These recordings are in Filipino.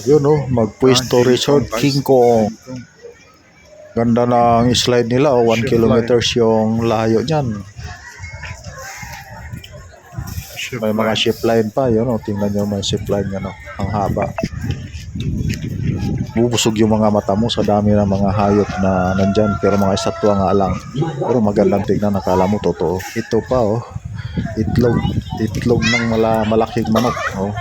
Yun oh, Magpwesto Resort, King Kong. Ganda ng slide nila oh, 1 kilometers yung layo niyan. May mga ship line pa, yun oh, tingnan nyo may ship line yan oh, ang haba. Bubusog yung mga mata mo sa dami ng mga hayop na nandyan, pero mga estatwa nga lang. Pero magandang tingnan, nakala mo totoo. Ito pa oh, itlog ng malaking manok oh.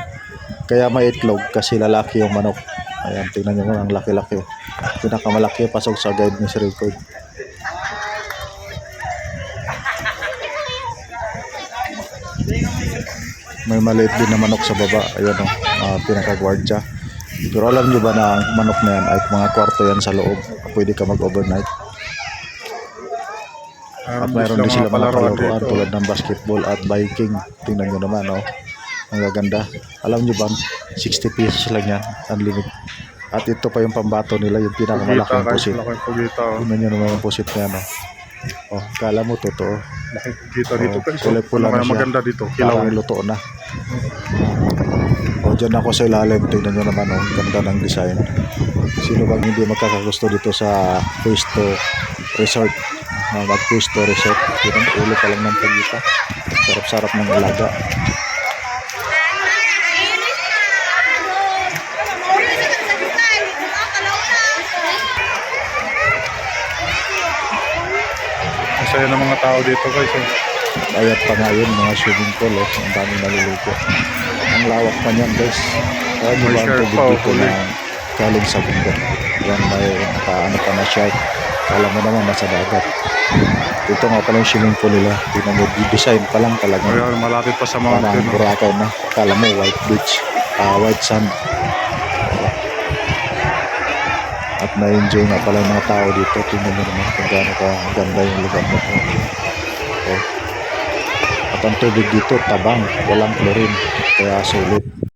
Kaya may itlog kasi lalaki yung manok. Ayan, tingnan nyo ang laki-laki. Pinakamalaki pasok sa guide ni Sir Record. May maliit din na manok sa baba. Ayan o, pinaka-guardya. Pero alam nyo ba na ang manok na yan ay mga kwarto yan sa loob. Pwede ka mag-overnight. At mayroon din sila mga palaruan tulad ng basketball at biking. Tingnan nyo naman o. Ang gaganda. Alam nyo ba, 60 pesos lang yan. Unlimited. At ito pa yung pambato nila, yung pinakamalaking pusit. Tingnan nyo naman yung pusit na yan o. Oh, kala mo totoo. Dito guys. Kulay pula na siya. Maganda dito. Parang luto na. O, dyan ako sa ilalim. Tingnan nyo naman, oh, ganda ng design. Sino bang hindi magkakagusto dito sa Pwesto Resort? Magpwesto Resort. Tingnan, ulo pa lang ng pagita. Sarap-sarap ng alaga. Masaya ng mga tao dito guys. Ayat pa nga yun, mga swimming pool. Oh. Ang daming naluluto. Ang lawak pa niyan guys. Kaya diba ang tubig dito na galing sa bundok. Yan may ano pa na shark. Alam mo naman nasa dagat. Ito nga pala yung swimming pool nila. Tingnan mo, design pa lang talaga. Ayan, malapit pa sa mountain. Parang Boracay na. Kala mo white beach, white sand. At na-enjoy nga pala yung mga tao dito. Tingnan mo naman kung gaano ka ganda yung lugar na ito. Oh. At ang tubig dito tabang, walang chlorine, kaya sulit.